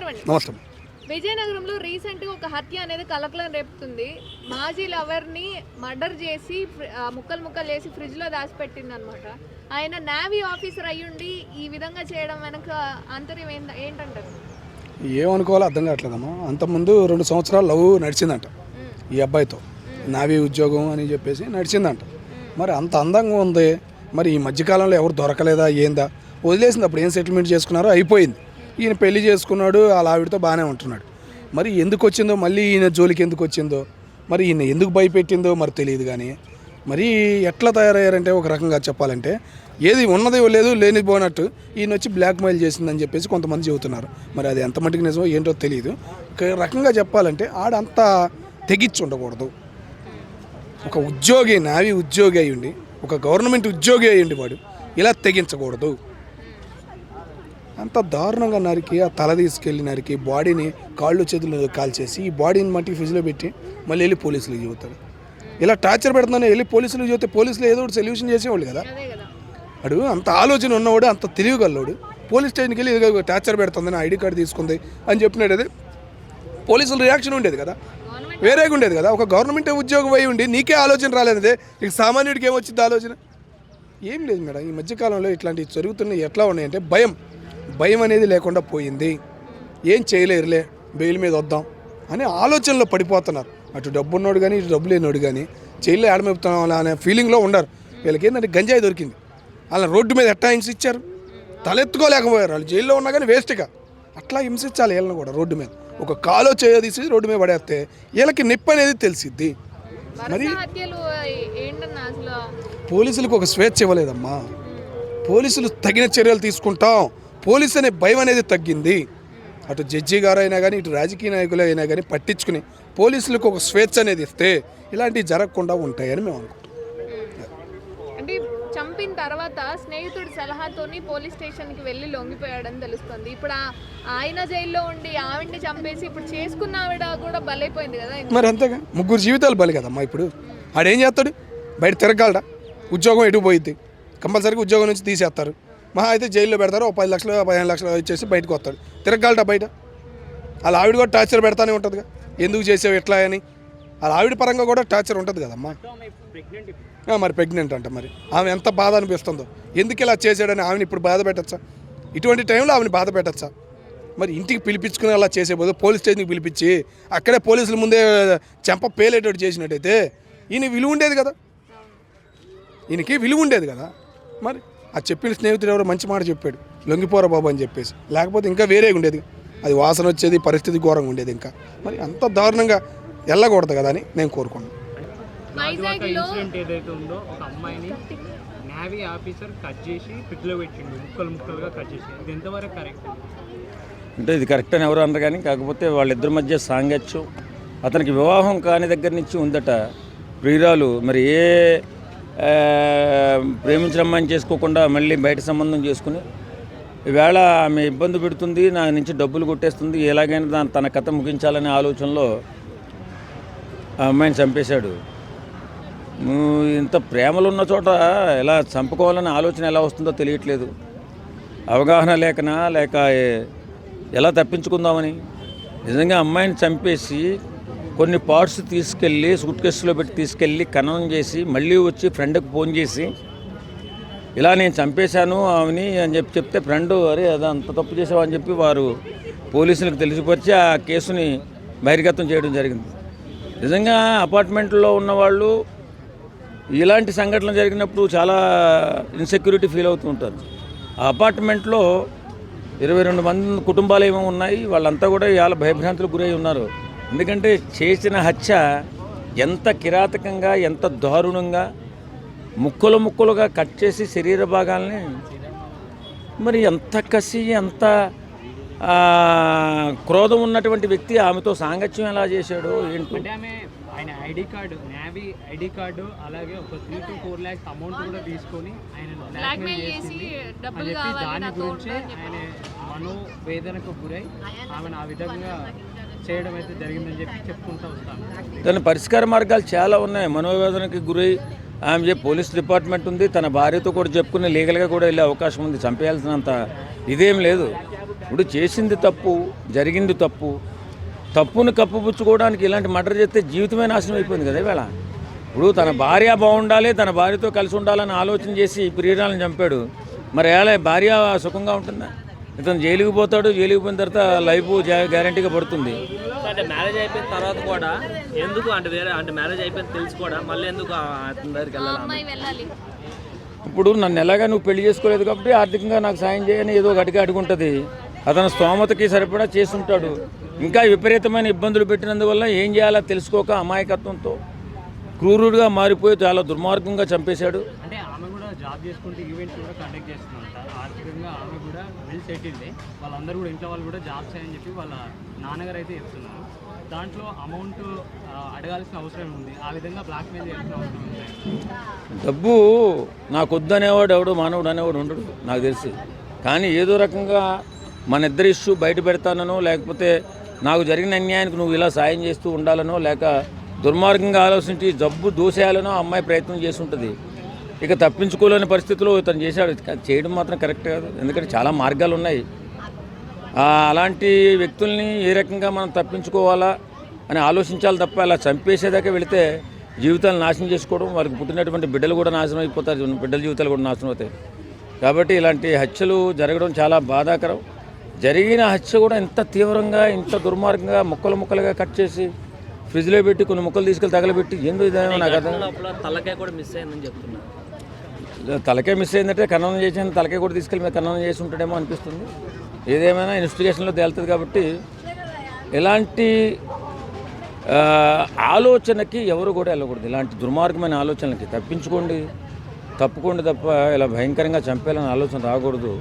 నమస్కారం అండి. నమస్తే. విజయనగరంలో రీసెంట్గా ఒక హత్య అనేది కలకలం రేపుతుంది. మాజీ లవర్ని మర్డర్ చేసి ముక్కలు ముక్కలు చేసి ఫ్రిడ్జ్లో దాచిపెట్టింది అనమాట. ఆయన నేవీ ఆఫీసర్ అయ్యుండి ఈ విధంగా చేయడం వెనక ఆంతర్యం ఏంటంటారు? ఏమనుకోవాలో అర్థం కావట్లేదమ్మా. అంతకుముందు 2 సంవత్సరాలు లవ్ నడిచిందంట ఈ అబ్బాయితో, నావీ ఉద్యోగం అని చెప్పేసి నడిచిందంట. మరి అంత అందంగా ఉంది, మరి ఈ మధ్యకాలంలో ఎవరు దొరకలేదా ఏందా? వదిలేసింది. అప్పుడు ఏం సెటిల్మెంట్ చేసుకున్నారో అయిపోయింది. ఈయన పెళ్లి చేసుకున్నాడు, వాళ్ళ ఆవిడతో బాగానే ఉంటున్నాడు. మరి ఎందుకు వచ్చిందో, మళ్ళీ ఈయన జోలికి ఎందుకు వచ్చిందో, మరి ఈయన ఎందుకు భయపెట్టిందో మరి తెలియదు. కానీ మరి ఎట్లా తయారయ్యారంటే, ఒక రకంగా చెప్పాలంటే ఏది ఉన్నది లేదు లేని పోనట్టు ఈయన వచ్చి బ్లాక్మెయిల్ చేసిందని చెప్పేసి కొంతమంది చెబుతున్నారు. మరి అది ఎంత మటుకు నిజమో ఏంటో తెలియదు. ఒక రకంగా చెప్పాలంటే ఆడంతా తెగిచ్చి ఉండకూడదు. ఒక ఉద్యోగి, నావీ ఉద్యోగి అయ్యుండి, ఒక గవర్నమెంట్ ఉద్యోగి అయ్యుండి వాడు ఇలా తెగించకూడదు. అంత దారుణంగా నరికి, ఆ తల తీసుకెళ్ళి నరికి, బాడీని కాళ్ళు చేతులు కాల్చేసి ఈ బాడీని మట్టి ఫ్రిడ్జ్లో పెట్టి మళ్ళీ వెళ్ళి పోలీసులకు చెబుతాడు. ఇలా టార్చర్ పెడుతుందని వెళ్ళి పోలీసులకు చెబితే పోలీసులు ఏదో ఒకటి సొల్యూషన్ చేసేవాళ్ళు కదా. అడు అంత ఆలోచన ఉన్నవాడు, అంత తెలియగలవాడు పోలీస్ స్టేషన్కి వెళ్ళి ఇదిగో టార్చర్ పెడుతుందని ఐడి కార్డు తీసుకుంది అని చెప్పినాడు. అది పోలీసుల రియాక్షన్ ఉండేది కదా, వేరేగా ఉండేది కదా. ఒక గవర్నమెంట్ ఉద్యోగం అయి ఉండి నీకే ఆలోచన రాలేదే, నీకు సామాన్యుడికి ఏమొచ్చింది ఆలోచన? ఏం లేదు మేడం. ఈ మధ్యకాలంలో ఇట్లాంటివి జరుగుతున్నాయి. ఎట్లా ఉన్నాయంటే భయం అనేది లేకుండా పోయింది. ఏం చేయలేరులే, బెయిల్ మీద వద్దాం అని ఆలోచనలో పడిపోతున్నారు. అటు డబ్బు ఉన్నాడు కానీ ఇటు డబ్బు లేనివాడు కానీ జైల్లో ఆడమేపుతున్నాం అనే ఫీలింగ్లో ఉండరు. వీళ్ళకి ఏంటంటే గంజాయి దొరికింది, అలా రోడ్డు మీద ఎట్టా హింసించారు, తలెత్తుకోలేకపోయారు. వాళ్ళు జైల్లో ఉన్నా కానీ వేస్ట్గా అట్లా హింసించాలి వీళ్ళని కూడా. రోడ్డు మీద ఒక కాలో చేయదీసి రోడ్డు మీద పడేస్తే వీళ్ళకి నిప్పు అనేది తెలిసిద్ది. మరి పోలీసులకు ఒక స్వేచ్ఛ ఇవ్వలేదమ్మా. పోలీసులు తగిన చర్యలు తీసుకుంటాం, పోలీసు అనే భయం అనేది తగ్గింది. అటు జడ్జి గారు అయినా కానీ ఇటు రాజకీయ నాయకులు అయినా కానీ పట్టించుకుని పోలీసులకు ఒక స్వేచ్ఛ అనేది ఇస్తే ఇలాంటివి జరగకుండా ఉంటాయని మేము అనుకుంటాం. అంటే చంపిన తర్వాత స్నేహితుడి సలహాతోని పోలీస్ స్టేషన్కి వెళ్ళి లొంగిపోయాడని తెలుస్తుంది. ఇప్పుడు ఆయన జైల్లో ఉండి ఆవిడ్ని చంపేసి ఇప్పుడు చేసుకున్న ఆవిడ కూడా బలైపోయింది కదా. మరి అంతేగా, 3 జీవితాలు బలి కదమ్మా. ఇప్పుడు ఆడేం చేస్తాడు? బయట తిరగలడా? ఉద్యోగం ఎటు పోయిద్ది? కంపల్సరీగా ఉద్యోగం నుంచి తీసేస్తారు. మహా అయితే జైల్లో పెడతారు, 10 లక్షలు 15 లక్షలు ఇచ్చేసి బయటకు వస్తాడు. తిరగలట బయట. వాళ్ళ ఆవిడ కూడా టార్చర్ పెడతానే ఉంటుందిగా, ఎందుకు చేసావు ఎట్లా అని. వాళ్ళ ఆవిడ పరంగా కూడా టార్చర్ ఉంటుంది కదమ్మా. మరి ప్రెగ్నెంట్ అంట. మరి ఆమె ఎంత బాధ అనిపిస్తుందో, ఎందుకు ఇలా చేసాడని ఆమెను ఇప్పుడు బాధ పెట్టచ్చా? ఇటువంటి టైంలో ఆమెను బాధ పెట్టచ్చా? మరి ఇంటికి పిలిపించుకుని అలా చేసే బదులు పోలీస్ స్టేషన్కి పిలిపించి అక్కడే పోలీసుల ముందే చెంప పేలేటట్టు చేసినట్టయితే ఈయన విలువ ఉండేది కదా, ఈయనకి విలువ ఉండేది కదా. మరి ఆ చెప్పిన స్నేహితుడు ఎవరో మంచి మాట చెప్పాడు, లొంగిపోరా బాబు అని చెప్పేసి. లేకపోతే ఇంకా వేరేగా ఉండేది, అది వాసన వచ్చేది, పరిస్థితి ఘోరంగా ఉండేది. ఇంకా మరి అంత దారుణంగా వెళ్ళకూడదు కదా అని నేను కోరుకున్నాను. ఇన్సిడెంట్ ఏదైతే ఉందో, ఒక అమ్మాయిని నేవీ ఆఫీసర్ కట్ చేసి ఫ్రిడ్జ్లో పెట్టిండు, ముక్కలుగా కట్ చేసి, ఇది ఎంతవరకు కరెక్ట్? అంటే ఇది కరెక్ట్ అని ఎవరు అన్నారు కానీ, కాకపోతే వాళ్ళిద్దరి మధ్య సాంగత్యం, అతనికి వివాహం కాని దగ్గర నుంచి ఉందట ప్రియురాలు. మరి ప్రేమించిన అమ్మాయిని చేసుకోకుండా మళ్ళీ బయట సంబంధం చేసుకుని ఈవేళ ఆమె ఇబ్బంది పెడుతుంది, నా నుంచి డబ్బులు కొట్టేస్తుంది, ఎలాగైనా తన కథ ముగించాలనే ఆలోచనలో ఆ అమ్మాయిని చంపేశాడు. ఇంత ప్రేమలు ఉన్న చోట ఎలా చంపుకోవాలనే ఆలోచన ఎలా వస్తుందో తెలియట్లేదు. అవగాహన లేకనా, లేక ఎలా తప్పించుకుందామని. నిజంగా అమ్మాయిని చంపేసి కొన్ని పార్ట్స్ తీసుకెళ్ళి సూట్ కేసులో పెట్టి తీసుకెళ్ళి ఖననం చేసి మళ్ళీ వచ్చి ఫ్రెండ్కి ఫోన్ చేసి ఇలా నేను చంపేశాను ఆమెని అని చెప్తే ఫ్రెండ్ అరే అది అంత తప్పు చేసావు అని చెప్పి వారు పోలీసులకు తెలిసిపరిచి ఆ కేసుని బహిర్గతం చేయడం జరిగింది. నిజంగా అపార్ట్మెంట్లో ఉన్నవాళ్ళు ఇలాంటి సంఘటనలు జరిగినప్పుడు చాలా ఇన్సెక్యూరిటీ ఫీల్ అవుతూ ఉంటారు. ఆ అపార్ట్మెంట్లో 22 మంది కుటుంబాలు ఏమో ఉన్నాయి, వాళ్ళంతా కూడా ఇవాళ భయభ్రాంతులకు గురై ఉన్నారు. ఎందుకంటే చేసిన హత్య ఎంత కిరాతకంగా, ఎంత దారుణంగా ముక్కలుగా కట్ చేసి శరీర భాగాల్ని, మరి ఎంత కసి, ఎంత క్రోధం ఉన్నటువంటి వ్యక్తి ఆమెతో సాంగత్యం ఎలా చేశాడో ఏంటో. ఆయన ID card, navy ID card, అలాగే ఒక 3 to 4 lakhs అమౌంట్ కూడా తీసుకొని ఆయన బ్లాక్మెయిల్ చేసి దాని గురించి ఆయన మనోవేదనకు గురై ఆమెను ఆ విధంగా చేయడం అయితే జరిగిందని చెప్పి చెప్పుకుంటూ వస్తాను. దాని పరిష్కార మార్గాలు చాలా ఉన్నాయి. మనోవేదనకి గురై ఆమె పోలీస్ డిపార్ట్మెంట్ ఉంది, తన భార్యతో కూడా చెప్పుకుని లీగల్గా కూడా వెళ్ళే అవకాశం ఉంది. చంపేయాల్సినంత ఇదేం లేదు. ఇప్పుడు చేసింది తప్పు, జరిగింది తప్పు, తప్పును కప్పుపుచ్చుకోవడానికి ఇలాంటి మర్డర్ చేస్తే జీవితమే నాశనం అయిపోయింది కదా ఇవాళ. ఇప్పుడు తన భార్య బాగుండాలి, తన భార్యతో కలిసి ఉండాలని ఆలోచన చేసి ప్రియురాలను చంపాడు. మరి ఎలా భార్య సుఖంగా ఉంటుందా? ఇతను జైలుకి పోతాడు, జైలుకి పోయిన తర్వాత లైఫ్ గ్యారంటీగా పడుతుంది. అంటే మ్యారేజ్ అయిపోయిన తర్వాత కూడా ఎందుకు అంటే వేరే అంటే మ్యారేజ్ అయిపోయిన తెలిసి కూడా మళ్ళీ ఎందుకు అతని దగ్గరికి వెళ్ళాలి? ఇప్పుడు నన్ను ఎలాగా నువ్వు పెళ్లి చేసుకోలేదు కాబట్టి ఆర్థికంగా నాకు సాయం చేయని ఏదో గట్టిగా అడుగుంటుంది. అతను స్తోమతకి సరిపడా చేస్తుంటాడు. ఇంకా విపరీతమైన ఇబ్బందులు పెట్టినందువల్ల ఏం చేయాలో తెలుసుకోక అమాయకత్వంతో క్రూరుడుగా మారిపోయి చాలా దుర్మార్గంగా చంపేశాడు. అంటే ఆమె కూడా జాబ్ చేసుకుంటే ఈవెంట్స్ కూడా కండక్ట్ చేస్తుందంట. ఆర్థికంగా ఆమె కూడా వెల్ సెటిల్డ్. వాళ్ళందరూ కూడా ఇంట్లో వాళ్ళు కూడా జాబ్స్ అని చెప్పి వాళ్ళ నాన్నగారు అయితే చెప్తున్నారు. దాంట్లో అమౌంట్ అడగాల్సిన అవసరం ఉంది. ఆ విధంగా బ్లాక్మెయిల్ చేయాల్సిన అవసరం ఉంది. డబ్బు నాకు వద్దనేవాడు ఎవడు, మానవుడు అనేవాడు ఉండడు నాకు తెలిసి. కానీ ఏదో రకంగా మన ఇద్దరి ఇష్యూ బయట పెడతానో, లేకపోతే నాకు జరిగిన అన్యాయానికి నువ్వు ఇలా సాయం చేస్తూ ఉండాలనో, లేక దుర్మార్గంగా ఆలోచించి జబ్బు దూసేయాలనో అమ్మాయి ప్రయత్నం చేసి ఉంటుంది. ఇక తప్పించుకోలేని పరిస్థితిలో ఇతను చేశాడు. చేయడం మాత్రం కరెక్ట్ కాదు, ఎందుకంటే చాలా మార్గాలు ఉన్నాయి. అలాంటి వ్యక్తుల్ని ఏ రకంగా మనం తప్పించుకోవాలా అని ఆలోచించాలి తప్ప అలా చంపేసేదాకా వెళితే జీవితాలు నాశనం చేసుకోవడం, వాళ్ళకి పుట్టినటువంటి బిడ్డలు కూడా నాశనం అయిపోతారు, బిడ్డల జీవితాలు కూడా నాశనం అవుతాయి. కాబట్టి ఇలాంటి హత్యలు జరగడం చాలా బాధాకరం. జరిగిన హత్య కూడా ఇంత తీవ్రంగా, ఇంత దుర్మార్గంగా ముక్కలు ముక్కలుగా కట్ చేసి ఫ్రిడ్జ్లో పెట్టి కొన్ని ముక్కలు తీసుకెళ్ళి తగలబెట్టి ఎందుకు ఇదేమో నాకు అర్థం. తలకాయ కూడా మిస్ అయిందని చెప్తున్నారు. తలకే మిస్ అయిందంటే కన్నం చేసిన తలకే కూడా తీసుకెళ్ళి మీద కన్నం చేసి ఉంటాడేమో అనిపిస్తుంది. ఏదేమైనా ఇన్వెస్టిగేషన్లో తేలుతుంది. కాబట్టి ఇలాంటి ఆలోచనకి ఎవరు కూడా వెళ్ళకూడదు. ఇలాంటి దుర్మార్గమైన ఆలోచనలకి తప్పుకోండి తప్ప ఇలా భయంకరంగా చంపేయాలని ఆలోచన రాకూడదు.